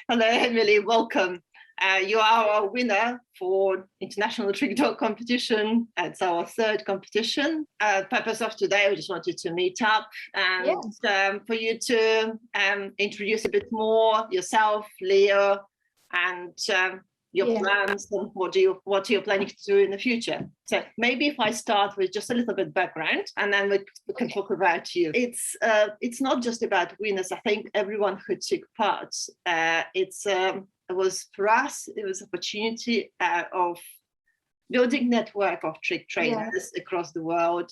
Hello, Emily. Welcome. You are our winner for International Trick Dog Competition. It's our third competition. Purpose of today, we just wanted to meet up and for you to introduce a bit more yourself, Leo, and your plans and what you're planning to do in the future. So maybe if I start with just a little bit background, and then we can talk about you. It's not just about winners. I think everyone who took part. It was for us. It was an opportunity of building network of trick trainers across the world,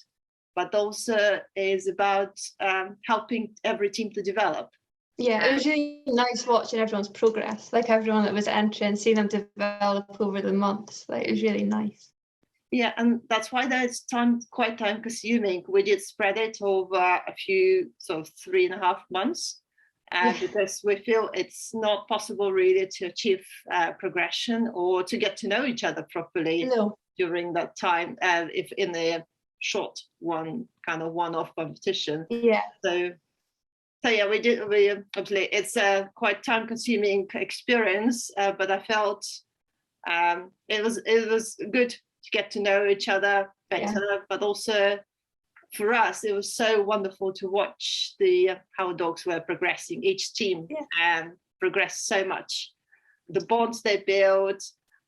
but also is about helping every team to develop. Yeah, it was really nice watching everyone's progress, like everyone that was entering, seeing them develop over the months. Like, it was really nice. Yeah, and that's why that's quite time consuming. We did spread it over a few, sort of 3.5 months, because we feel it's not possible really to achieve progression or to get to know each other properly during that time, if in a short one-off competition. Yeah. So yeah, we obviously it's a quite time-consuming experience, but I felt it was good to get to know each other better, but also for us it was so wonderful to watch how dogs were progressing. Each team progressed so much, the bonds they built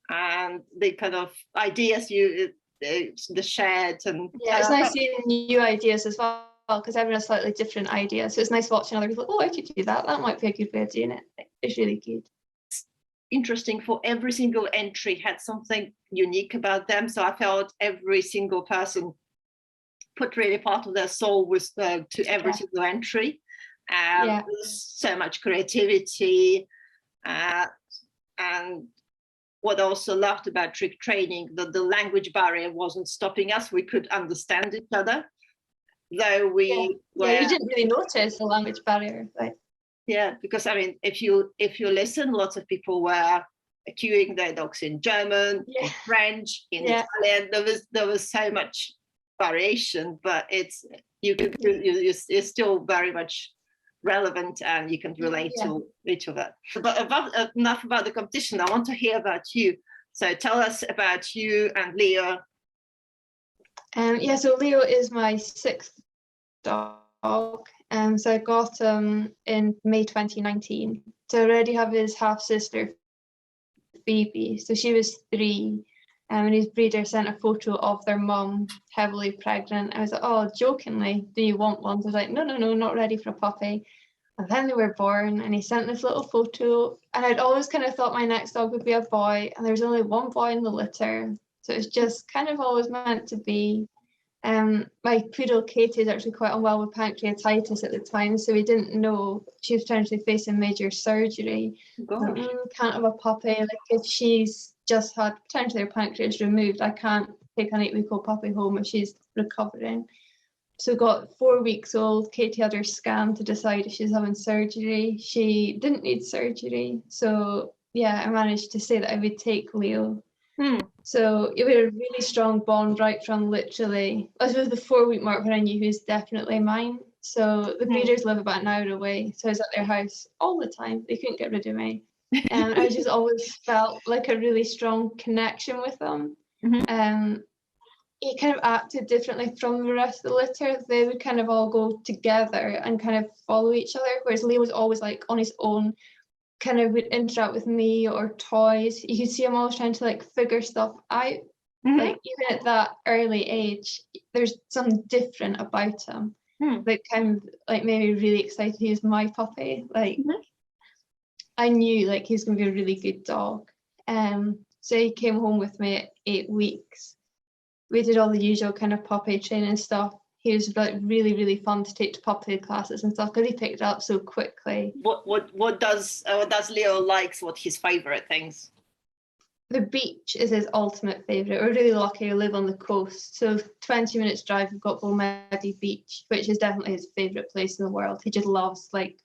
and the kind of ideas the shared, and it's nice seeing new ideas as well, because everyone has slightly different ideas. So it's nice watching other people. Oh, I could do that. That might be a good way of doing it. It's really good. It's interesting. For every single entry had something unique about them. So I felt every single person put really part of their soul to every single entry. There's so much creativity, and what I also loved about trick training, that the language barrier wasn't stopping us. We could understand each other. Though we didn't really notice the language barrier, right? Yeah, because I mean, if you listen, lots of people were cueing their dogs in German, in French, in Italian. There was so much variation, but it's still very much relevant, and you can relate to each of that. But enough about the competition. I want to hear about you. So tell us about you and Leo. So Leo is my 6th dog. So I got him in May 2019. So I already have his half-sister, Phoebe. So she was 3, and his breeder sent a photo of their mum, heavily pregnant. I was like, oh, jokingly, do you want one? So I was like, no, not ready for a puppy. And then they were born, and he sent this little photo. And I'd always kind of thought my next dog would be a boy, and there was only one boy in the litter. So it's just kind of always meant to be. My poodle Katie is actually quite unwell with pancreatitis at the time, so we didn't know she was potentially facing major surgery. Can't have a puppy. Like, if she's just had potentially her pancreas removed, I can't take an 8-week-old puppy home if she's recovering. So got 4 weeks old. Katie had her scan to decide if she's having surgery. She didn't need surgery, so I managed to say that I would take Leo. So it was a really strong bond right from literally, as was the 4-week mark when I knew he was definitely mine. So the breeders live about an hour away, so I was at their house all the time. They couldn't get rid of me. And I just always felt like a really strong connection with them. He kind of acted differently from the rest of the litter. They would kind of all go together and kind of follow each other, whereas Leo was always like on his own, kind of would interact with me or toys. You could see him always trying to like figure stuff out. Like, even at that early age, there's something different about him. Like, kind of like made me really excited he was my puppy. Like, I knew like he was gonna be a really good dog. So he came home with me at 8 weeks. We did all the usual kind of puppy training stuff. He was like really, really fun to take to puppy classes and stuff because he picked it up so quickly. What does Leo likes? What his favorite things? The beach is his ultimate favorite. We're really lucky to live on the coast, so 20 minutes drive we've got Bolmedi Beach, which is definitely his favorite place in the world. He just loves like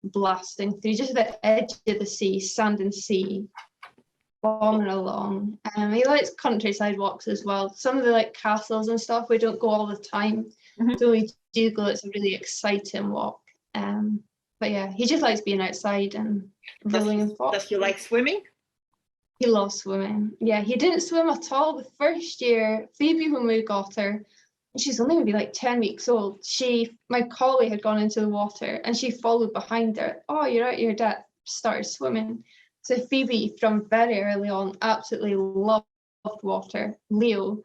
blasting through just the edge of the sea, sand and sea, bombing along. He likes countryside walks as well. Some of the like castles and stuff we don't go all the time. So we do go, it's a really exciting walk. But yeah, he just likes being outside and rolling in fox. Does he like swimming? He loves swimming. Yeah, he didn't swim at all the first year. Phoebe, when we got her, she's only maybe like 10 weeks old. My collie had gone into the water and she followed behind her. Oh, you're out, your dad started swimming. So Phoebe, from very early on, absolutely loved water. Leo,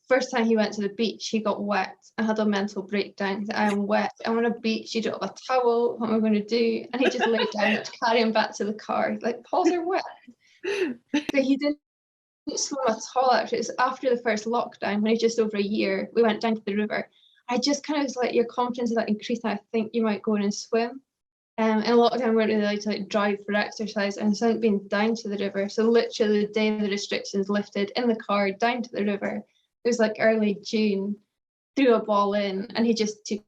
first time he went to the beach, he got wet and had a mental breakdown. He said, I am wet. I'm on a beach. You don't have a towel. What am I going to do? And he just laid down to carry him back to the car. Like, paws are wet. So he didn't swim at all. Actually, it was after the first lockdown, when he was just over a year. We went down to the river. I just kind of was like, your confidence is like increasing. I think you might go in and swim. In lockdown, we weren't really allowed to like drive for exercise, and so I hadn't been down to the river. So literally the day the restrictions lifted, in the car down to the river. It was like early June. Threw a ball in, and he just took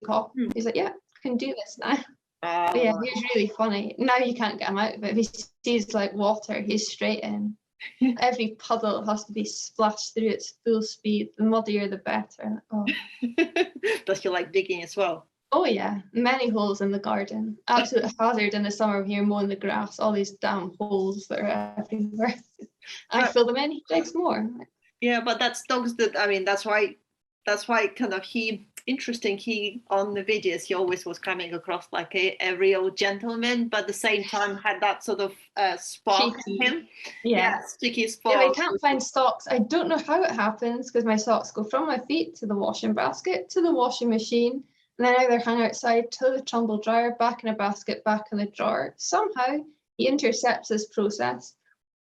off. He's like, "Yeah, I can do this now." But yeah, he was really funny. Now you can't get him out of it. If he sees like water, he's straight in. Every puddle has to be splashed through its full speed. The muddier, the better. Oh. Does he like digging as well? Oh yeah, many holes in the garden. Absolute hazard in the summer when you're mowing the grass. All these damn holes that are everywhere. I fill them in. He digs more. Yeah, but that's dogs that, I mean, that's why kind of he on the videos he always was coming across like a real gentleman, but at the same time had that sort of spark in him. Yeah, sticky spark. Yeah, I can't find socks. I don't know how it happens, because my socks go from my feet to the washing basket to the washing machine, and then either hang outside to the tumble dryer, back in a basket, back in the drawer. Somehow he intercepts this process.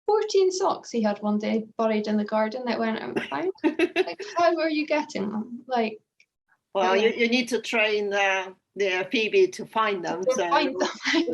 14 socks he had one day buried in the garden that went out and found. Like, how are you getting them? Like, well, you need to train the Phoebe to find them. Find them.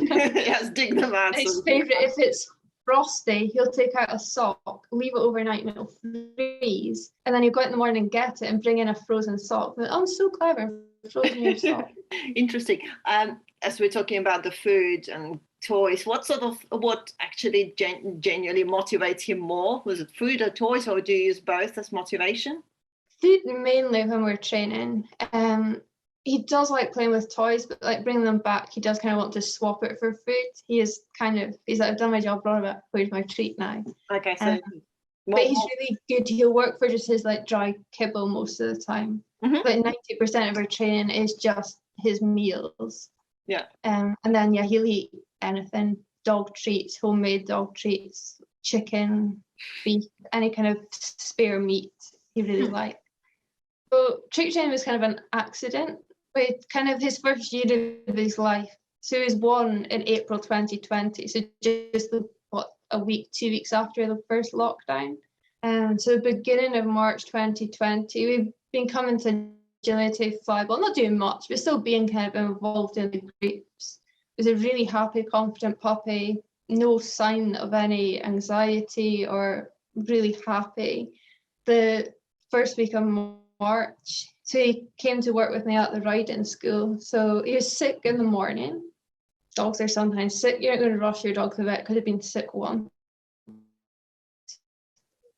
Yes, dig them out. His favourite, if it's frosty, he'll take out a sock, leave it overnight, and it'll freeze. And then he'll go out in the morning and get it and bring in a frozen sock. But I'm so clever, frozen your sock. Interesting. As we're talking about the food and toys, what actually genuinely motivates him more? Was it food or toys, or do you use both as motivation? Food mainly when we're training. He does like playing with toys, but like bringing them back, he does kind of want to swap it for food. He's like, I've done my job, brought it, where's my treat now? Okay, so but he's really good. He'll work for just his like dry kibble most of the time. Like 90% of our training is just his meals. Yeah. And then he'll eat anything, dog treats, homemade dog treats, chicken, beef, any kind of spare meat he really likes. So treat training was kind of an accident. With kind of his first year of his life. So he was born in April 2020. So just a week, 2 weeks after the first lockdown. So beginning of March 2020, we've been coming to agility flyball, not doing much, but still being kind of involved in the groups. He was a really happy, confident puppy, no sign of any anxiety, or really happy. The first week of March, so he came to work with me at the riding school. So he was sick in the morning. Dogs are sometimes sick. You're not going to rush your dog to the vet because he'd been sick once.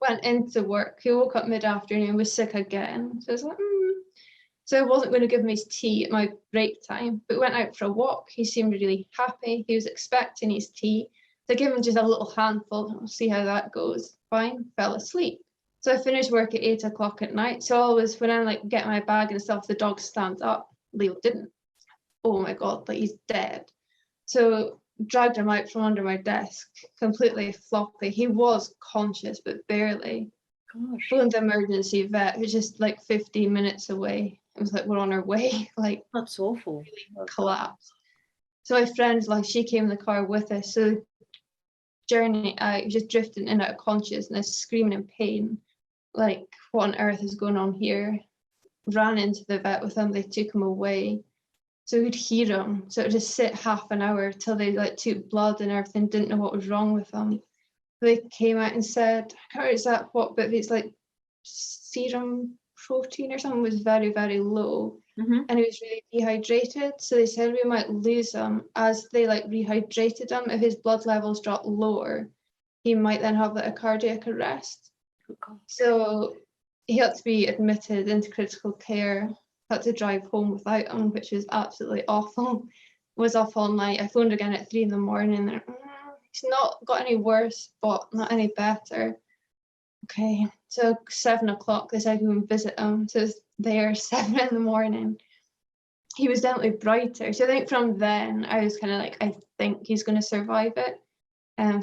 Went into work. He woke up mid-afternoon, was sick again. So I was like, So I wasn't going to give him his tea at my break time, but went out for a walk. He seemed really happy. He was expecting his tea. So I gave him just a little handful. We'll see how that goes. Fine, fell asleep. So I finished work at 8 o'clock at night. So always when I like get my bag and stuff, the dog stands up. Leo didn't. Oh my God, like he's dead. So dragged him out from under my desk, completely floppy. He was conscious, but barely. Gosh. Phoned the emergency vet, who's just like 15 minutes away. It was like, we're on our way. Like, that's awful. Really collapsed. So my friend, like, she came in the car with us. So journey out, just drifting in and out of consciousness, screaming in pain. Like, what on earth is going on here? Ran into the vet with him. They took him away. So we'd hear him. So it would just sit half an hour till they like took blood and everything, didn't know what was wrong with him. They came out and said, I can't remember exactly what, but it's like serum protein or something was very, very low. And he was really dehydrated. So they said we might lose him as they like rehydrated him. If his blood levels dropped lower, he might then have like a cardiac arrest. So he had to be admitted into critical care, had to drive home without him, which was absolutely awful. was up all night. I phoned again at 3 in the morning. And he's not got any worse, but not any better. Okay, so 7 o'clock, they said go and visit him. So there, 7 in the morning. He was definitely brighter. So I think from then, I was kind of like, I think he's going to survive it.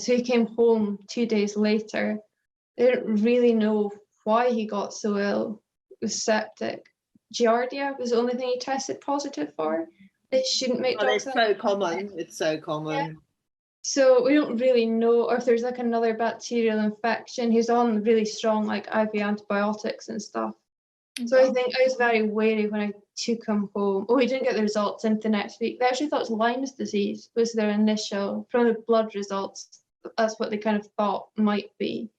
So he came home 2 days later. They didn't really know why he got so ill. It was septic. Giardia was the only thing he tested positive for. It shouldn't make dogs. It's so common. It's so common. Yeah. So we don't really know, or if there's like another bacterial infection. He's on really strong like IV antibiotics and stuff. So I think I was very wary when I took him home. Oh, he didn't get the results into next week. They actually thought it was Lyme's disease was their initial, from the blood results, that's what they kind of thought might be.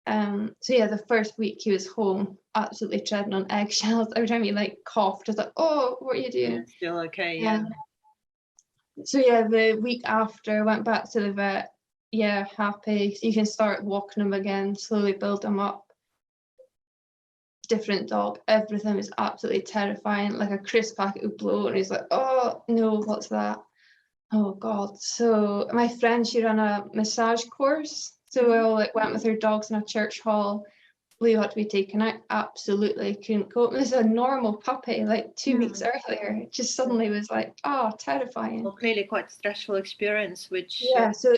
So yeah, the first week he was home, absolutely treading on eggshells. Every time he like coughed, I was like, oh, what are you doing? Yeah, still okay, yeah. So yeah, the week after I went back to the vet, yeah, happy. So you can start walking him again, slowly build him up. Different dog, everything was absolutely terrifying, like a crisp packet would blow and he's like, oh no, what's that? Oh god. So my friend, she ran a massage course, so we all like went with her dogs in a church hall. Leo had to be taken out, absolutely couldn't cope. It was a normal puppy like 2 weeks earlier. It just suddenly was like, oh, terrifying. Well, clearly quite a stressful experience, which so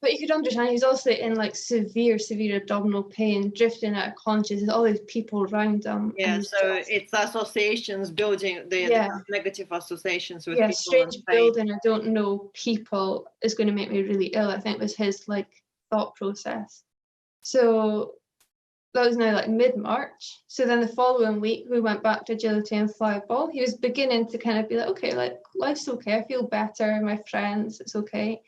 but you could understand he was also in like severe abdominal pain, drifting out of consciousness, all these people around him. Yeah, so it's associations building, the negative associations with people. Strange building, I don't know people is going to make me really ill, I think was his like thought process. So that was now like mid-March. So then the following week we went back to agility and flyball. He was beginning to kind of be like, okay, like life's okay, I feel better, my friends, it's okay.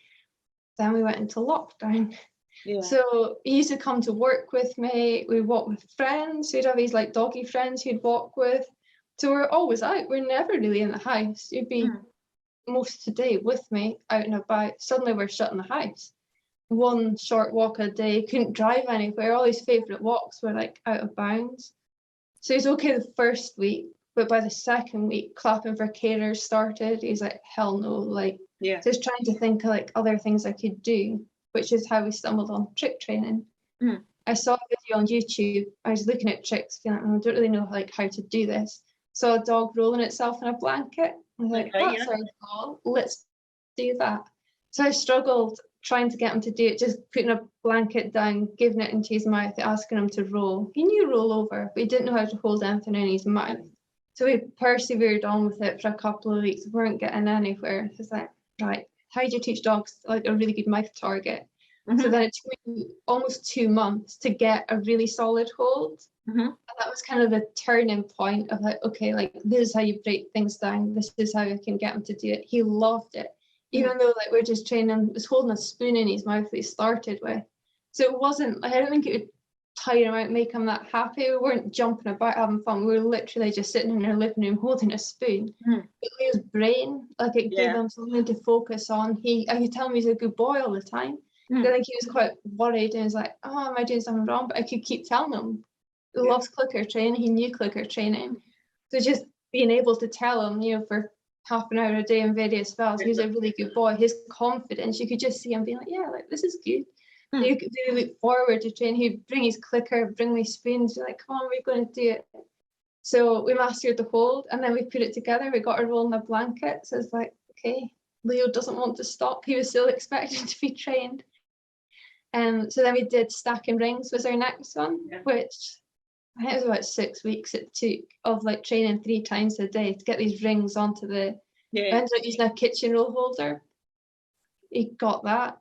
Then we went into lockdown. Yeah. So he used to come to work with me. We walked with friends. We'd have these like doggy friends he'd walk with. So we're always out. We're never really in the house. You'd be most of the day with me, out and about. Suddenly we're shut in the house. One short walk a day. Couldn't drive anywhere. All his favourite walks were like out of bounds. So he's okay the first week, but by the second week, clapping for carers started. He's like, hell no, like. Yeah. So I was trying to think of like other things I could do, which is how we stumbled on trick training. I saw a video on YouTube. I was looking at tricks, feeling like, I don't really know like how to do this. Saw a dog rolling itself in a blanket. I was like, that sounds cool. Let's do that. So I struggled trying to get him to do it, just putting a blanket down, giving it into his mouth, asking him to roll. He knew roll over, but he didn't know how to hold anything in his mouth. So we persevered on with it for a couple of weeks. We weren't getting anywhere. It's like, right, how do you teach dogs like a really good mouth target? So then it took me almost 2 months to get a really solid hold. And that was kind of the turning point of like, okay, like this is how you break things down. This is how I can get him to do it. He loved it. Even though like we're just training, was holding a spoon in his mouth that he started with. So it wasn't, like, I don't think it would tire him out, make him that happy. We weren't jumping about having fun. We were literally just sitting in our living room holding a spoon. But Leo's brain, like it gave him something to focus on. I could tell him he's a good boy all the time. I think he was quite worried and was like, oh, am I doing something wrong? But I could keep telling him he loves clicker training. He knew clicker training. So just being able to tell him, you know, for half an hour a day in various spells, he's a really good boy. His confidence, you could just see him being like, yeah, like this is good. You could really look forward to training. He'd bring his clicker, bring me spoons, like, come on, we're going to do it. So we mastered the hold and then we put it together. We got a roll in the blanket. So it's like, okay, Leo doesn't want to stop. He was still expecting to be trained. So then we did stacking rings was our next one, which I think it was about 6 weeks it took of like training 3 times a day to get these rings onto the, I ended up using a kitchen roll holder. He got that.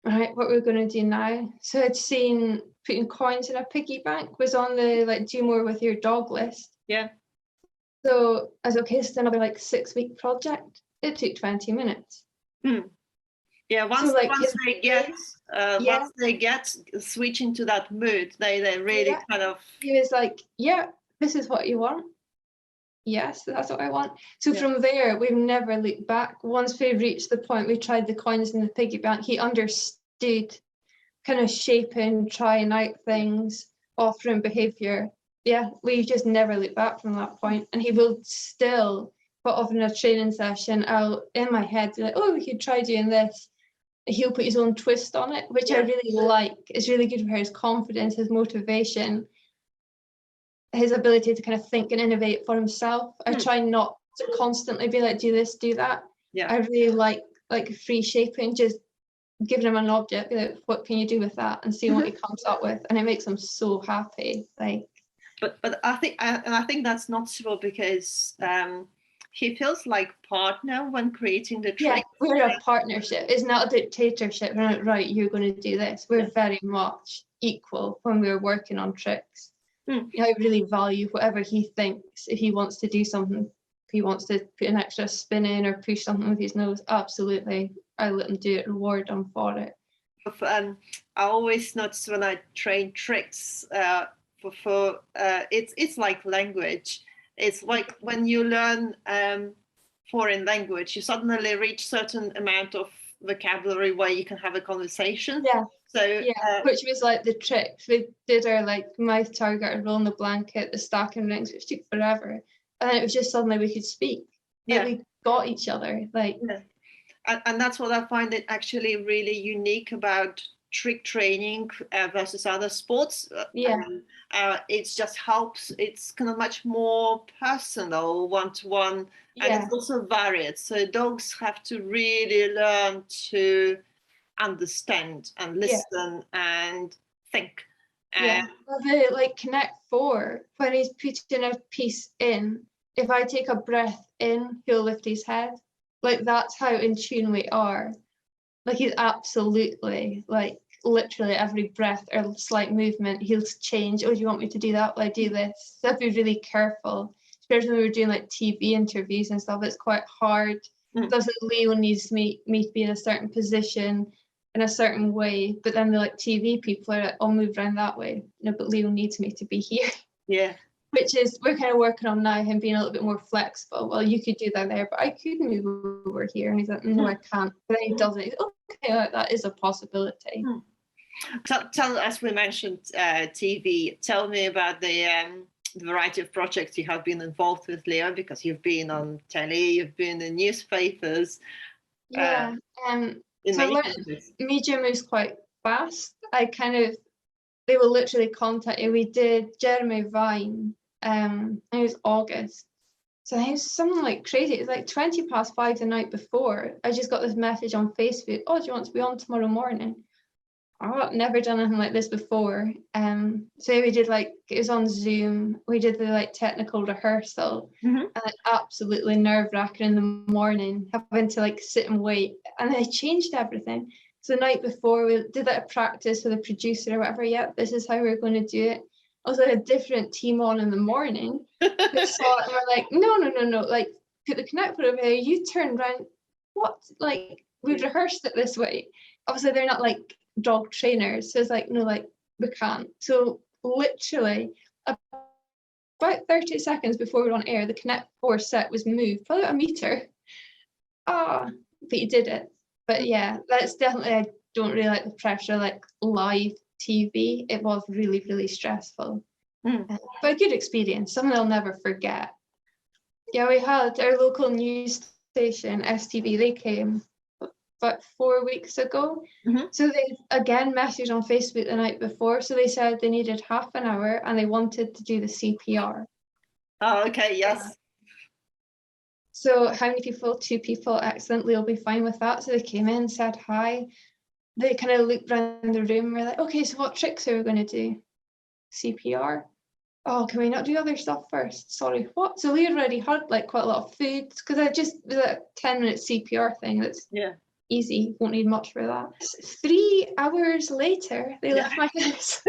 All right, what we're going to do now. So I'd seen putting coins in a piggy bank was on the like do more with your dog list. Yeah. So I was okay, it's another like 6-week project. It took 20 minutes. Yeah, once they get switching to that mood, they really kind of. He was like, yeah, this is what you want. Yes, that's what I want. So from there, we've never looked back. Once we reached the point we tried the coins in the piggy bank, he understood kind of shaping, trying out things, offering behaviour. Yeah, we just never looked back from that point. And he will still quite often in a training session, I'll, in my head, be like, oh, we could try doing this. He'll put his own twist on it, which I really like. It's really good for his confidence, his motivation, his ability to kind of think and innovate for himself. I try not to constantly be like, do this, do that. I really like free shaping, just giving him an object, be like, what can you do with that, and seeing what he comes up with, and it makes him so happy. Like, but I think that's notable because he feels like partner when creating the trick. Yeah, we're a partnership. It's not a dictatorship. We're not, right, you're going to do this. We're very much equal when we're working on tricks. I really value whatever he thinks. If he wants to do something, if he wants to put an extra spin in or push something with his nose, absolutely, I let him do it, reward him for it. I always notice when I train tricks, it's like language. It's like when you learn foreign language, you suddenly reach certain amount of vocabulary where you can have a conversation. Which was like the tricks. We did our like mouth target, roll in the blanket, the stacking rings, which took forever, and then it was just suddenly we could speak. We got each other. And that's what I find it actually really unique about trick training versus other sports. It just helps. It's kind of much more personal, one-to-one, and it's also varied. So dogs have to really learn to understand and listen and think. The like Connect 4, when he's putting a piece in, if I take a breath in, he'll lift his head. Like, that's how in tune we are. Like, he's absolutely, like, literally every breath or slight movement, he'll change. Oh, do you want me to do that? Well, I do this. So I'd be really careful, especially when we were doing like TV interviews and stuff. It's quite hard. Doesn't Leo needs me to be in a certain position in a certain way, but then the like TV people are like, I'll move around that way. No, but Leo needs me to be here. Which is, we're kind of working on now, him being a little bit more flexible. Well, you could do that there, but I could move over here. And he's like, no, I can't. But then he doesn't. He's like, okay, that is a possibility. Tell, as we mentioned, TV, tell me about the variety of projects you have been involved with, Leo, because you've been on telly, you've been in newspapers. So media moves quite fast. They will literally contact you. We did Jeremy Vine, it was August. So it was something like crazy. It was like 5:20 the night before. I just got this message on Facebook, oh, do you want to be on tomorrow morning? Oh, I've never done anything like this before. So we did it was on Zoom. We did the technical rehearsal, and absolutely nerve-wracking in the morning, having to sit and wait. And they changed everything. So the night before, we did a practice with a producer or whatever. Yep, this is how we're going to do it. Also, a different team on in the morning. They saw it and we're like, no. Put the connect over here. You turn around. What? We've rehearsed it this way. Obviously, they're not dog trainers. So it's we can't. So literally, about 30 seconds before we were on air, the Connect 4 set was moved, probably about a meter. But you did it. But yeah, that's definitely, I don't really like the pressure, live TV. It was really, really stressful. But a good experience, something I'll never forget. Yeah, we had our local news station, STV, they came about 4 weeks ago. So they again messaged on Facebook the night before. So they said they needed half an hour and they wanted to do the CPR. Oh, okay, yes. So how many people? 2 people. Excellent. We'll be fine with that. So they came in, said hi. They kind of looked around the room. We're like, okay, so what tricks are we going to do? CPR. Oh, can we not do other stuff first? Sorry, what? So we already had quite a lot of food because I just did a 10-minute CPR thing. That's easy. Won't need much for that. 3 hours later, they left my house.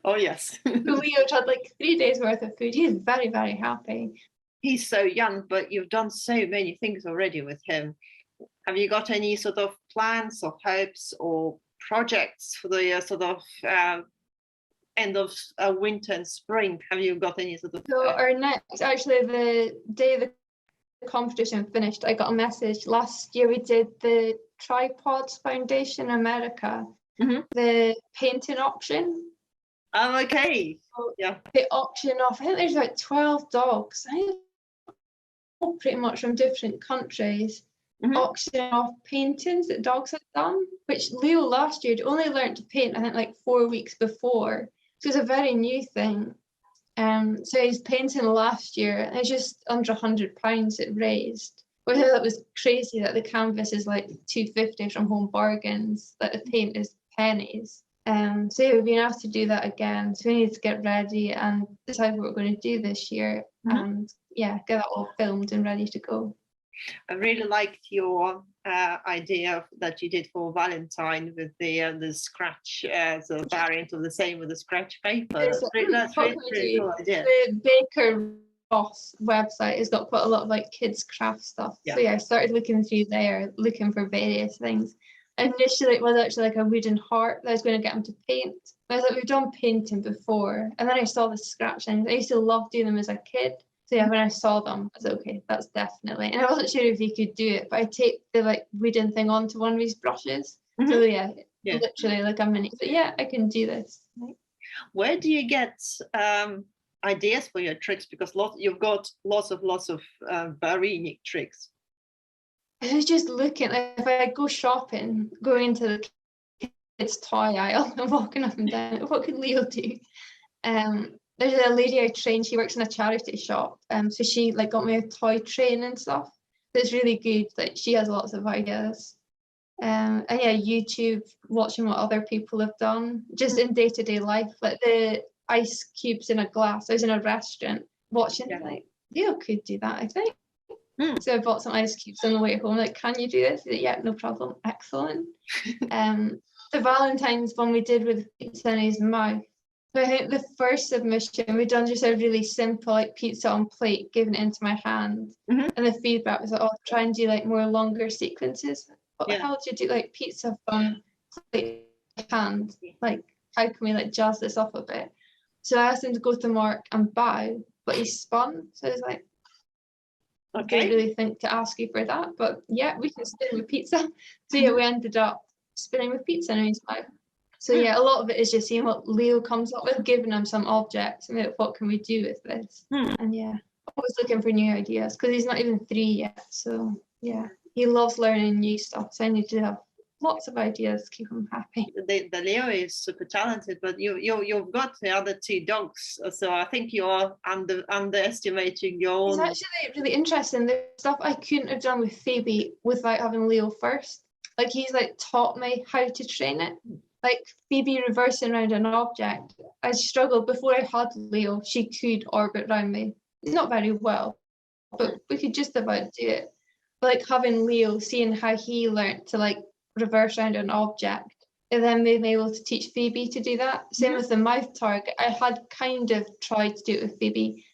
Oh yes. Leo had 3 days worth of food. He's very, very happy. He's so young, but you've done so many things already with him. Have you got any sort of plans or hopes or projects for the end of winter and spring? Have you got any sort of? So our next, actually, the day the competition finished, I got a message. Last year we did the Tripods Foundation America, the painting auction. Oh, okay. So they auction off, I think there's 12 dogs. pretty much from different countries, auctioning off paintings that dogs had done, which Leo last year had only learned to paint, I think, like 4 weeks before. So it's a very new thing. So he's painting last year, and it's just under £100 it raised. Which I thought was crazy that the canvas is like £250 from Home Bargains, that the paint is pennies. So yeah, we've been asked to do that again. So we need to get ready and decide what we're going to do this year, and yeah, get that all filmed and ready to go. I really liked your idea that you did for Valentine with the scratch as a variant of the same with the scratch paper. That's really cool idea. The Baker Ross website has got quite a lot of like kids craft stuff. Yeah. So yeah, I started looking through there, looking for various things. Initially it was actually like a wooden heart that I was going to get him to paint. I was like, we've done painting before, and then I saw the scratching. I used to love doing them as a kid. So yeah, when I saw them, I was like, okay, that's definitely. And I wasn't sure if he could do it, but I taped the like wooden thing onto one of his brushes. So yeah, literally like a minute. So yeah, I can do this. Where do you get ideas for your tricks? Because you've got lots of very unique tricks. I was just looking, like, if I go shopping, going into the kids' toy aisle and walking up and down, what could Leo do? There's a lady I trained, she works in a charity shop, so she like got me a toy train and stuff. It's really good. Like, she has lots of ideas. And yeah, YouTube, watching what other people have done, just in day-to-day life, like the ice cubes in a glass. I was in a restaurant watching, like, Leo could do that, I think. So I bought some ice cubes on the way home, like, can you do this? Like, yeah, no problem, excellent. The Valentine's one we did with pizza in his mouth. So I think the first submission, we'd done just a really simple, like, pizza on plate, giving it into my hand. And the feedback was like, oh, try and do like more longer sequences. What the hell do you do, like, pizza from plate hand? Like, how can we like jazz this up a bit? So I asked him to go to Mark and bow, but he spun. So I was like, I didn't really think to ask you for that, but yeah, we can spin with pizza. So yeah, we ended up spinning with pizza in his mouth. So yeah, a lot of it is just seeing what Leo comes up with, giving him some objects, and like, what can we do with this? And yeah, always looking for new ideas, because he's not even 3 yet. So yeah, he loves learning new stuff. So I need to have lots of ideas to keep him happy. The Leo is super talented, but you've got the other 2 dogs, so I think you're underestimating your own. It's actually really interesting. The stuff I couldn't have done with Phoebe without having Leo first. Like, he's like taught me how to train it. Like Phoebe reversing around an object, I struggled. Before I had Leo, she could orbit around me. Not very well, but we could just about do it. But like having Leo, seeing how he learned to like reverse around an object, it then made me able to teach Phoebe to do that. Same with the mouth target. I had kind of tried to do it with Phoebe.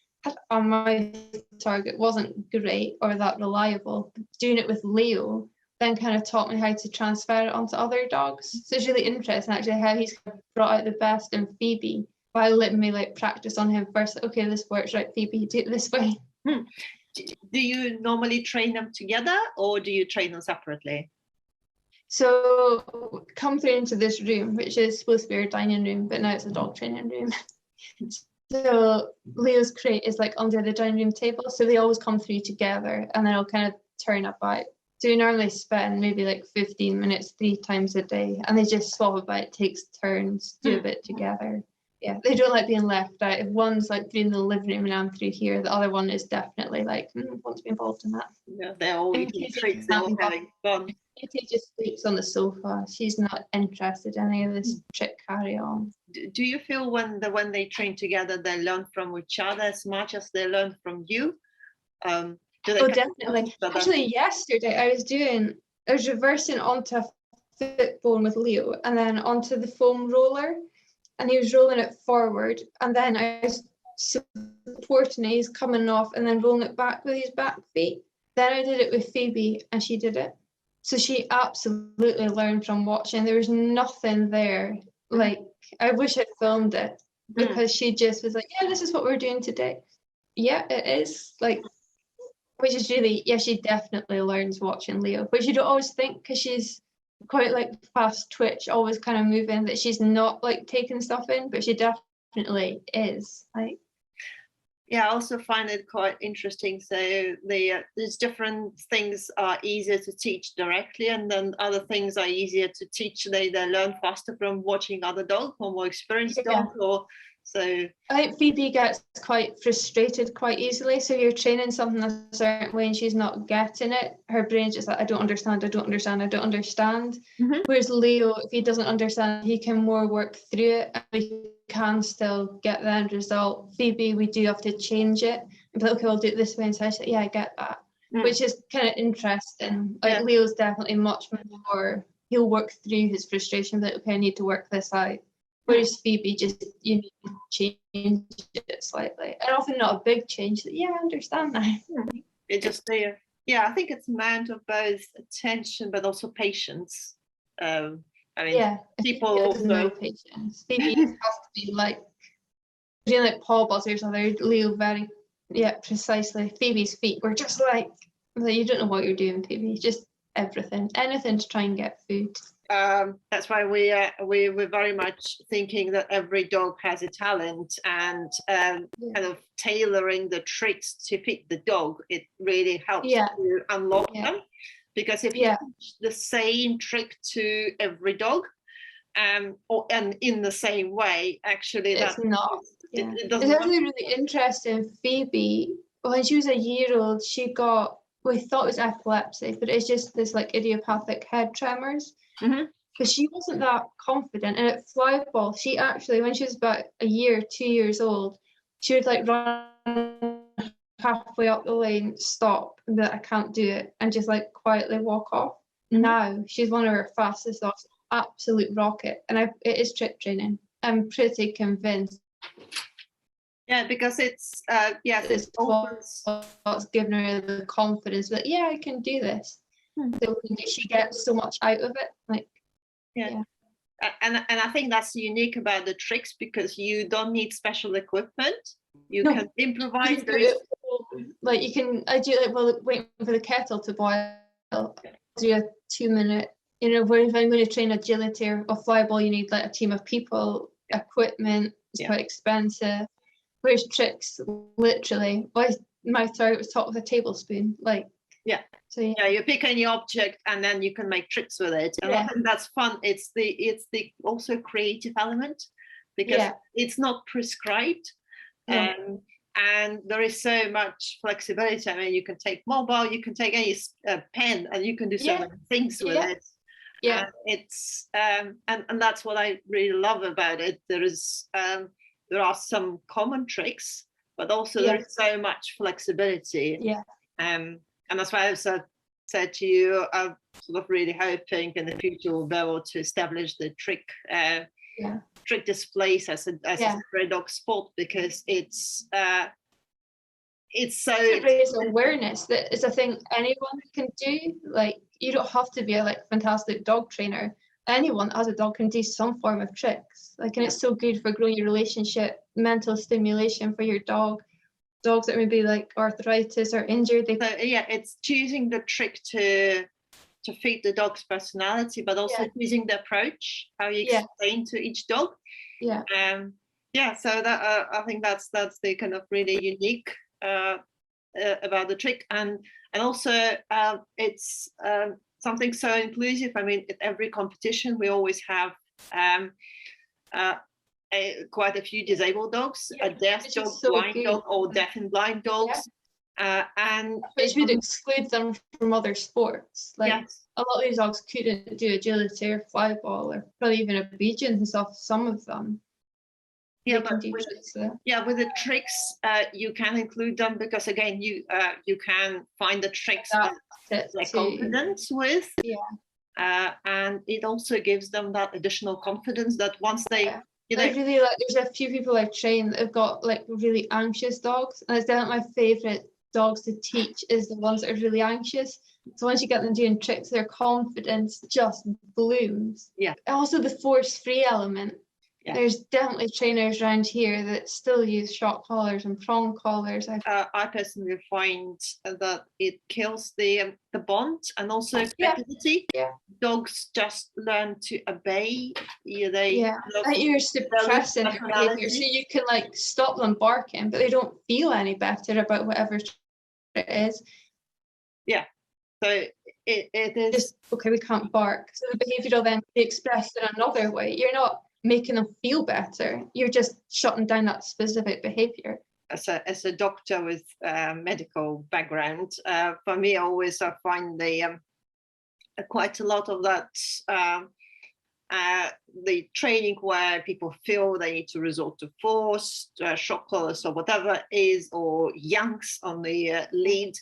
Our mouth target wasn't great or that reliable. Doing it with Leo then kind of taught me how to transfer it onto other dogs. So it's really interesting actually how he's brought out the best in Phoebe by letting me like practice on him first. Like, okay, this works, right, Phoebe, do it this way. Do you normally train them together, or do you train them separately? So come through into this room, which is supposed to be our dining room, but now it's a dog training room. So Leo's crate is like under the dining room table, so they always come through together, and then I'll kind of turn about. So we normally spend maybe like 15 minutes 3 times a day, and they just swap about, it takes turns, do a bit together. Yeah, they don't like being left out. If one's like through in the living room and I'm through here, the other one is definitely like, wants to be involved in that. Yeah, they're all eating treats, they're all having fun. Katie just sleeps on the sofa. She's not interested in any of this trick carry on. Do you feel when they train together, they learn from each other as much as they learn from you? Oh, definitely. Actually, yesterday I was reversing onto a foot bone with Leo and then onto the foam roller, and he was rolling it forward, and then I was supporting it, he's coming off and then rolling it back with his back feet. Then I did it with Phoebe and she did it. So she absolutely learned from watching. There was nothing there. Like, I wish I'd filmed it, because she just was like, yeah, this is what we're doing today. Yeah, it is. Like, which is really, yeah, she definitely learns watching Leo, which you don't always think, because she's quite like fast twitch, always kind of moving, that she's not like taking stuff in, but she definitely is. Like, Yeah, I also find it quite interesting. So there's different things are easier to teach directly, and then other things are easier to teach. They learn faster from watching other dogs or more experienced dogs. Or so I think Phoebe gets quite frustrated quite easily. So you're training something a certain way and she's not getting it. Her brain's just like, I don't understand, I don't understand, I don't understand. Whereas Leo, if he doesn't understand, he can more work through it and we can still get the end result. Phoebe, we do have to change it and be like, okay, we'll do it this way. And so I said, yeah, I get that. Which is kind of interesting. Like Leo's definitely much more, he'll work through his frustration, but okay, I need to work this out. Whereas Phoebe, just you need to change it slightly, and often not a big change. Yeah, I understand that. It just there. Yeah, I think it's amount of both attention but also patience. I mean, people no patience. Phoebe has to be like really like paw buzzers, or Leo very precisely. Phoebe's feet were just like you don't know what you're doing, Phoebe. Just anything to try and get food. That's why we're very much thinking that every dog has a talent, and kind of tailoring the tricks to fit the dog. It really helps to unlock them, because if you teach the same trick to every dog, and in the same way, actually it's not. It doesn't. It's actually really interesting. Phoebe, when she was a year old, she got, we thought it was epilepsy, but it's just this like idiopathic head tremors. But she wasn't that confident. And at fly ball, she actually, when she was about 2 years old, she would like run halfway up the lane, stop, and be like, I can't do it, and just like quietly walk off. Now she's one of her fastest dogs, absolute rocket. And it is trick training. I'm pretty convinced. Yeah, because it's it's what's given her the confidence that I can do this. So she gets so much out of it, like. And I think that's unique about the tricks, because you don't need special equipment. You can improvise. Like you can, I do like waiting for the kettle to boil. Do a 2-minute. Where if I'm going to train agility or fly ball, you need like a team of people, equipment. It's quite expensive. Whereas tricks, literally, my target was top of a tablespoon, like. So you pick any object and then you can make tricks with it, and I think that's fun. It's the also creative element, because it's not prescribed, and there is so much flexibility. I mean, you can take mobile, you can take any pen, and you can do so many things with it. It's and that's what I really love about it. There are some common tricks, but also there is so much flexibility. And that's why I've said to you, I'm sort of really hoping in the future we'll be able to establish the trick displays as a separate dog sport, because it's so it raises awareness that it's a thing anyone can do. Like you don't have to be a fantastic dog trainer. Anyone that has a dog can do some form of tricks. And it's so good for growing your relationship, mental stimulation for your dog. Dogs that maybe like arthritis or injured. It's choosing the trick to fit the dog's personality, but also choosing the approach, how you explain to each dog. So that I think that's the kind of really unique about the trick, and also it's something so inclusive. I mean, at every competition we always have quite a few disabled dogs, a deaf dog, blind dog, or deaf and blind dogs, and which would exclude them from other sports. A lot of these dogs couldn't do agility or fly ball or probably even obedience and stuff. Some of them. With the tricks, you can include them, because again, you can find the tricks that they're confident with, and it also gives them that additional confidence that once they. I really there's a few people I train that have got really anxious dogs, and it's definitely my favourite dogs to teach is the ones that are really anxious. So once you get them doing tricks, their confidence just blooms. And also the force-free element. There's definitely trainers around here that still use shock collars and prong collars. I personally find that it kills the bond and also compatibility. Dogs just learn to obey. You're suppressing their behavior, so you can like stop them barking, but they don't feel any better about whatever it is. Yeah, so it is just okay. We can't bark, so the behavior will then be expressed in another way. You're not making them feel better. You're just shutting down that specific behavior. As a doctor with medical background, for me, I find quite a lot of that the training where people feel they need to resort to force, shock collars or whatever is, or yanks on the lead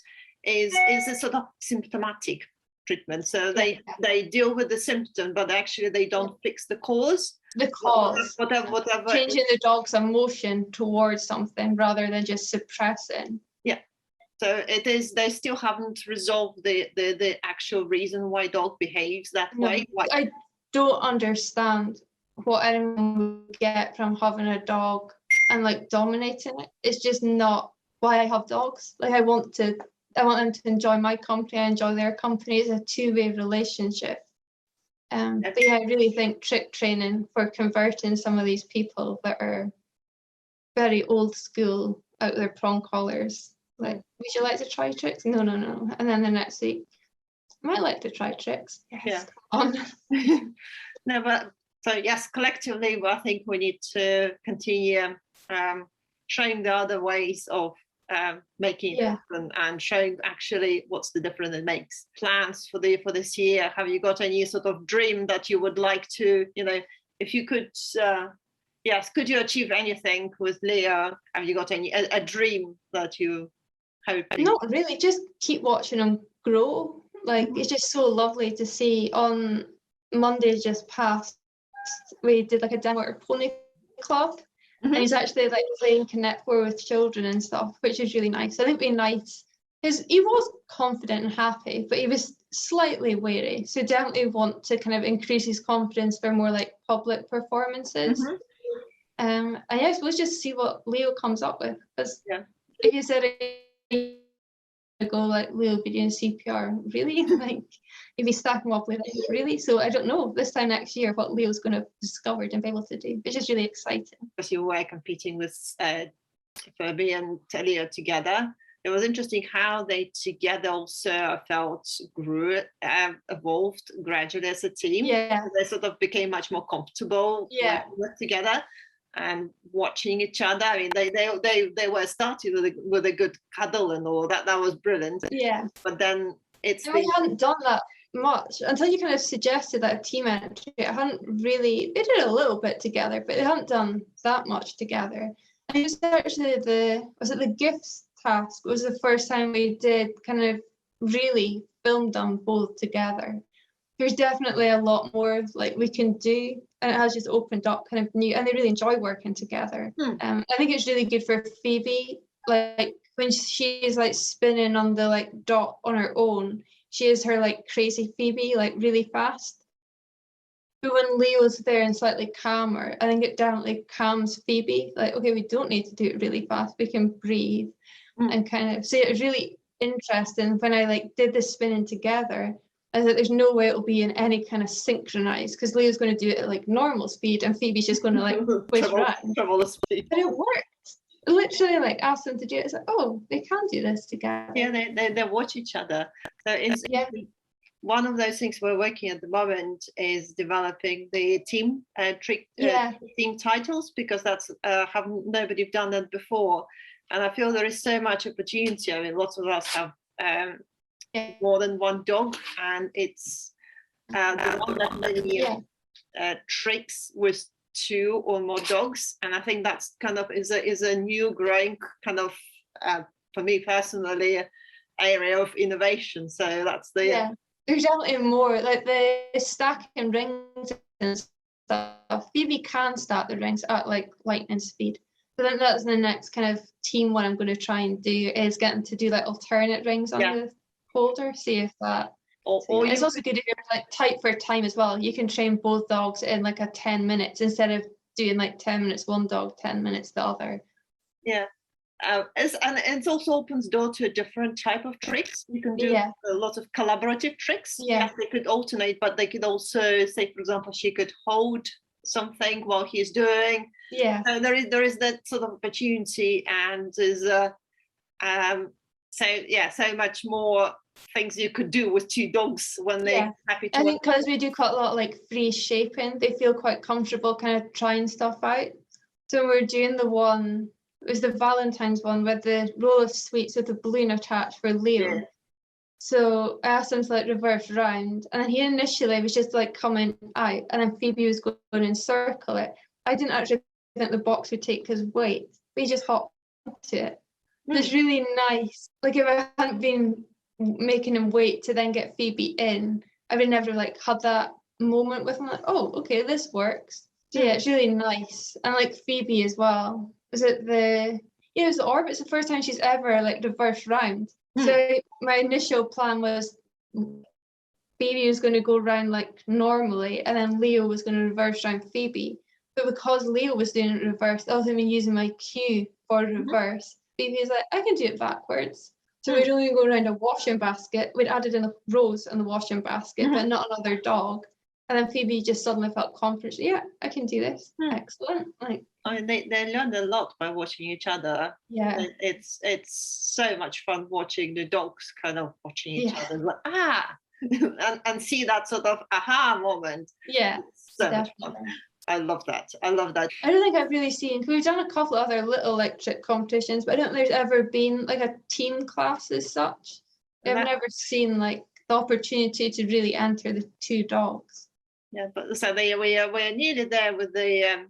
is a sort of symptomatic treatment. So they deal with the symptom, but actually they don't fix the cause. Whatever. Changing the dog's emotion towards something rather than just suppressing. Yeah. So it is. They still haven't resolved the actual reason why dog behaves that way. I don't understand what anyone would get from having a dog and like dominating it. It's just not why I have dogs. Like I want them to enjoy my company. I enjoy their company. It's a two-way relationship. But yeah, I really think trick training for converting some of these people that are very old school out their prong collars. Like, would you like to try tricks? No. And then the next week, I might like to try tricks. Yes. Yeah. Come on. No, but so yes, collectively, I think we need to continue showing the other ways of making it happen and showing actually what's the difference it makes. Plans for this year, have you got any sort of dream that you would like to, if you could could you achieve anything with Leo? Have you got a dream that you hope? Not really, just keep watching him grow. Like it's just so lovely to see. On Monday just past, we did like a demo at Pony Club. And he's actually like playing Connect Four with children and stuff, which is really nice. I think it'd be nice because he was confident and happy, but he was slightly wary. So definitely want to kind of increase his confidence for more like public performances. And yeah, so let's just see what Leo comes up with. Because if you said it go like Leo be doing CPR, really? Like if he's stacking up with it, really? So I don't know this time next year what Leo's going to have discovered and be able to do, which is really exciting. Because you were competing with Furby and Leo together. It was interesting how they together also felt grew, evolved gradually as a team. Yeah, so they sort of became much more comfortable with together. And watching each other. I mean, they were starting with a good cuddle and all that. That was brilliant. Yeah. But then we hadn't done that much until you kind of suggested that a team entry. It hadn't really. They did a little bit together, but they hadn't done that much together. And it was actually the gifts task. It was the first time we did kind of really filmed them both together. There's definitely a lot more like we can do, and it has just opened up kind of new, and they really enjoy working together. I think it's really good for Phoebe, like when she's like spinning on the like dot on her own, she is her like crazy Phoebe, like really fast. But when Leo's there and slightly calmer, I think it definitely calms Phoebe. Like, okay, we don't need to do it really fast, we can breathe and kind of. So it was really interesting when I like did the spinning together. I thought there's no way it'll be in any kind of synchronized because Leo's going to do it at like normal speed and Phoebe's just going to like push around. Travel the speed. But it worked. Literally, like asked them to do it. It's like, oh, they can do this together. Yeah, they watch each other. So it's one of those things we're working at the moment is developing the team team titles because that's nobody have done that before, and I feel there is so much opportunity. I mean, lots of us have. More than one dog, and it's the one that many tricks with two or more dogs, and I think that's kind of is a new growing kind of for me personally area of innovation. So that's the there's definitely more like the stacking rings and stuff. Phoebe can stack the rings at like lightning speed. So then that's the next kind of team one I'm going to try and do is getting to do like alternate rings on the holder, see if that or it's also good if you're like tight for time as well. You can train both dogs in like a 10 minutes instead of doing like 10 minutes one dog, 10 minutes the other. Yeah. And it also opens door to a different type of tricks. You can do a lot of collaborative tricks. Yeah. Yes, they could alternate, but they could also say, for example, she could hold something while he's doing. Yeah. So there is that sort of opportunity, and there's so much more things you could do with two dogs when they're happy to. I think because we do quite a lot of like free shaping, they feel quite comfortable kind of trying stuff out. So we're doing the one, it was the Valentine's one with the roll of sweets with the balloon attached for Leo. Yeah. So I asked him to like reverse round, and then he initially was just like coming out, and then Phoebe was going to encircle it. I didn't actually think the box would take his weight, but he just hopped to it. It's really nice. Like if I hadn't been making him wait to then get Phoebe in, I would never like had that moment with him like, oh, okay, this works. So, yeah, it's really nice. And like Phoebe as well. It was the orbit. It's the first time she's ever like reversed round. So my initial plan was Phoebe was going to go round like normally, and then Leo was going to reverse round Phoebe. But because Leo was doing it reverse, I was even using my cue for reverse. Phoebe was like, I can do it backwards. So we'd only go around a washing basket. We'd added in a rose in the washing basket, but not another dog. And then Phoebe just suddenly felt confident. Yeah, I can do this. Excellent. Like, I mean, they learned a lot by watching each other. Yeah, it's so much fun watching the dogs kind of watching each other. Like, and see that sort of aha moment. Yeah, it's so much fun. I love that. I don't think I've really seen, we've done a couple of other little like trick competitions, but I don't think there's ever been like a team class as such. I've never seen like the opportunity to really enter the two dogs. Yeah, but so we're nearly there with the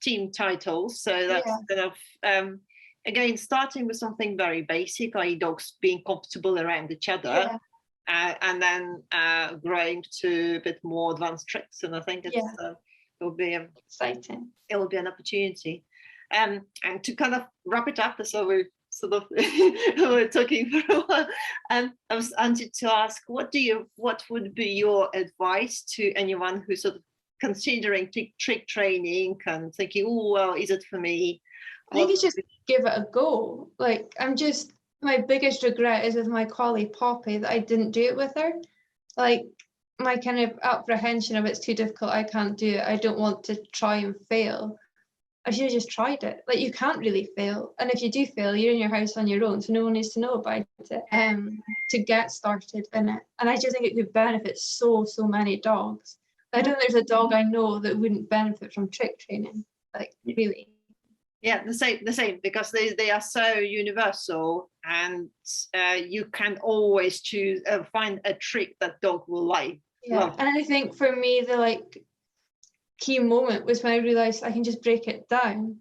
team titles. So that's kind of again starting with something very basic, i.e. dogs being comfortable around each other, and then growing to a bit more advanced tricks. And I think it will be exciting. It will be an opportunity. And to kind of wrap it up, so we're sort of we're talking for a while. And I was wanted to ask, what would be your advice to anyone who's sort of considering trick training and thinking, oh well, is it for me? I think you just give it a go. Like my biggest regret is with my collie Poppy that I didn't do it with her. Like my kind of apprehension of it's too difficult, I can't do it, I don't want to try and fail. I should have just tried it. Like you can't really fail, and if you do fail, you're in your house on your own, so no one needs to know about it. To get started in it, and I just think it could benefit so many dogs. I don't think there's a dog I know that wouldn't benefit from trick training. Like really. Yeah, the same, because they are so universal, and you can always choose find a trick that dog will like. Yeah, and I think for me the key moment was when I realized I can just break it down.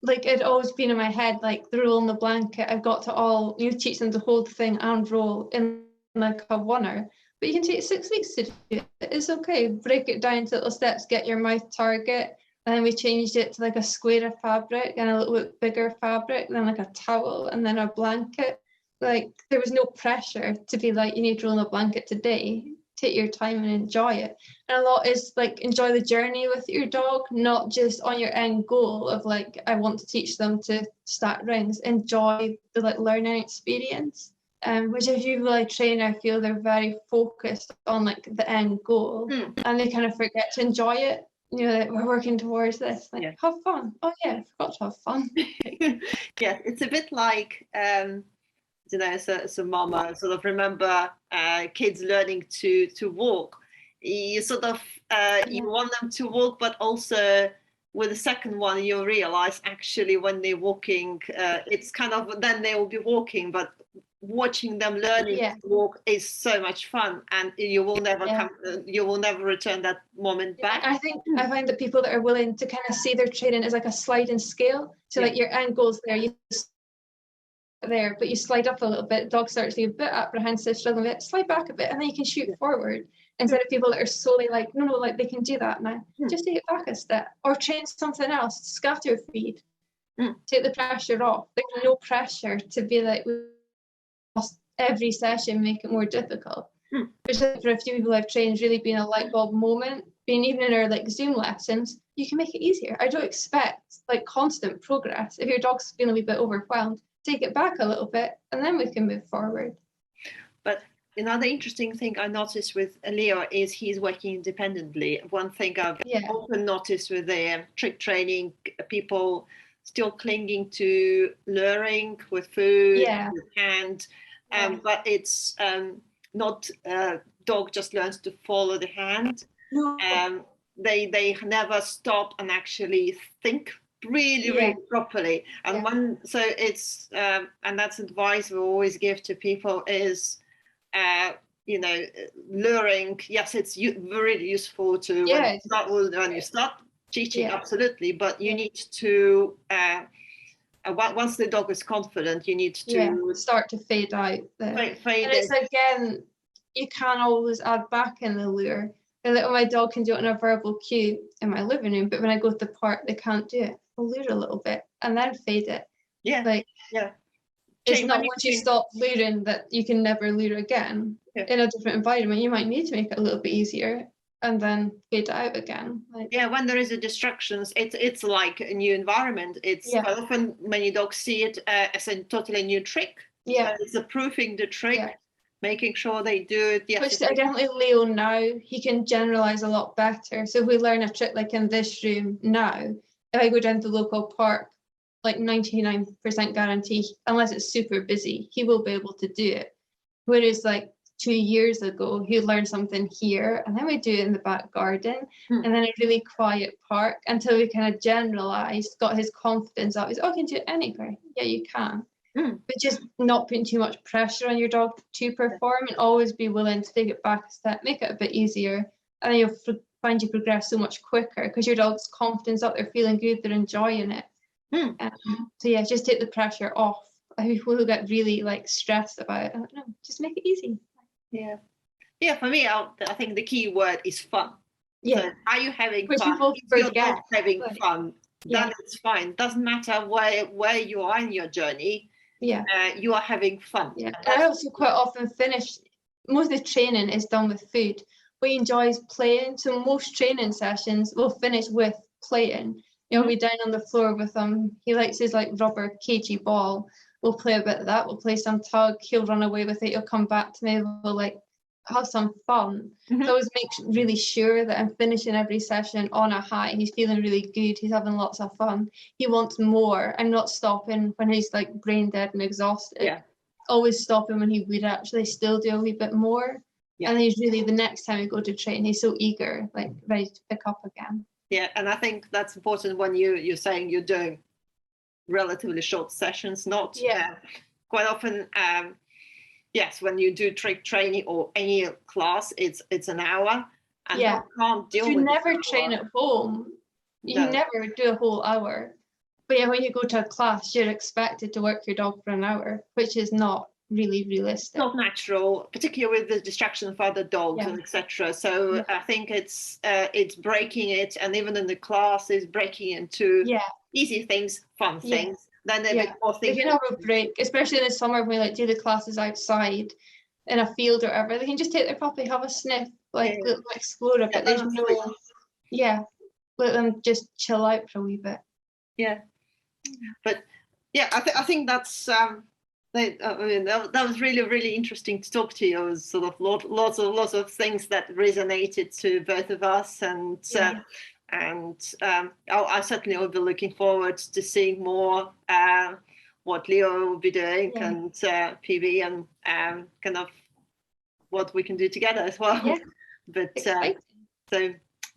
Like it'd always been in my head, like the roll in the blanket, I've got to teach them to hold the thing and roll in like a oneer. But you can take 6 weeks to do it. It's okay. Break it down to little steps, get your mouth target. And then we changed it to like a square of fabric and a little bit bigger fabric, then like a towel and then a blanket. Like there was no pressure to be like, you need to roll in a blanket today. Take your time and enjoy it. And a lot is like enjoy the journey with your dog, not just on your end goal of like I want to teach them to stack rings. Enjoy the learning experience. Which if you really train, I feel they're very focused on like the end goal and they kind of forget to enjoy it. Like we're working towards this. Like have fun. Oh yeah, I forgot to have fun. Yeah, it's a bit like as a mama, sort of remember kids learning to walk. You sort of you want them to walk, but also with the second one you realize actually when they're walking, it's kind of then they will be walking, but watching them learning to walk is so much fun, and you will never you will never return that moment back. I find that people that are willing to kind of see their training as like a sliding scale, so like your end goal's there, but you slide up a little bit, dog starts to be a bit apprehensive, struggling a bit, slide back a bit, and then you can shoot forward. Instead of people that are solely like, no, like they can do that now. Just take it back a step, or train something else, scatter feed, take the pressure off. There's no pressure to be like every session make it more difficult. Which for a few people I've trained really been a light bulb moment being even in our like Zoom lessons, you can make it easier. I don't expect like constant progress. If your dog's feeling a wee bit overwhelmed, take it back a little bit and then we can move forward. But another interesting thing I noticed with Leo is he's working independently. One thing I've often noticed with the trick training, people still clinging to luring with food, with hand, but it's not dog just learns to follow the hand. No. They never stop and actually think really properly. And so it's and that's advice we always give to people is luring. Yes, it's really useful to when you start teaching, absolutely, but you need to once the dog is confident, you need to start to fade out. Fade and it's again, you can always add back in the lure. And my dog can do it on a verbal cue in my living room, but when I go to the park, they can't do it. I'll lure a little bit and then fade it. It's not once you stop luring that you can never lure again. In a different environment, you might need to make it a little bit easier and then fade it out again. When there is a distractions, it's like a new environment. It's quite often many dogs see it as a totally new trick. It's approving the trick, making sure they do it. Which I definitely Leo now, he can generalize a lot better. So if we learn a trick like in this room now, if I go down to the local park, like 99% guarantee, unless it's super busy, he will be able to do it. Whereas like 2 years ago, he'd learn something here and then we do it in the back garden and then a really quiet park until we kind of generalized, got his confidence up. He's, I can do it anywhere. Yeah, you can. But just not putting too much pressure on your dog to perform and always be willing to take it back a step, make it a bit easier. And then you'll find you progress so much quicker because your dog's confidence up, they're feeling good, they're enjoying it. So just take the pressure off. People who get really like stressed about it, I don't know, just make it easy. For me, I think the key word is fun. So are you having fun? People if you're having fun, then it's fine. Doesn't matter where you are in your journey. You are having fun. I also quite often finish, most of the training is done with food. What he enjoys playing, so most training sessions will finish with playing. We'll be down on the floor with him. He likes his like rubber cagey ball. We'll play a bit of that. We'll play some tug. He'll run away with it. He'll come back to me. We'll like have some fun. So I always make really sure that I'm finishing every session on a high. He's feeling really good. He's having lots of fun. He wants more. I'm not stopping when he's like brain dead and exhausted. Always stopping when he would actually still do a wee bit more. And he's really, the next time we go to train, he's so eager, like ready to pick up again. And I think that's important when you're saying you're doing relatively short sessions, not quite often. When you do trick training or any class, it's an hour, and you can't deal with it. You never train at home. You never do a whole hour. But when you go to a class, you're expected to work your dog for an hour, which is not really realistic. Not natural, particularly with the distraction of other dogs and etc. So I think it's breaking it, and even in the class is breaking into easy things, fun things. Then they're a bit more thinking. They can have a break, especially in the summer when we like do the classes outside in a field or whatever. They can just take their puppy, have a sniff, like explore a bit. There's no, let them just chill out for a wee bit. But I think that's. That was really, really interesting to talk to you. It was sort of lots of things that resonated to both of us, and I certainly will be looking forward to seeing more what Leo will be doing and PB and kind of what we can do together as well. But so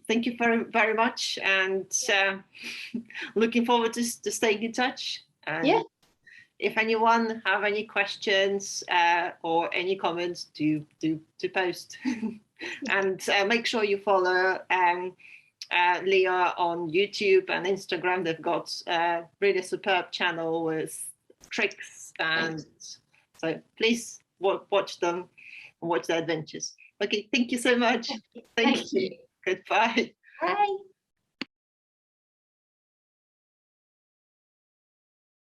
thank you very, very much, and looking forward to staying in touch. And if anyone have any questions or any comments, do post. And make sure you follow Leo on YouTube and Instagram. They've got a really superb channel with tricks, and so please watch them and watch their adventures. Okay, thank you so much. Thank you. Goodbye. Bye.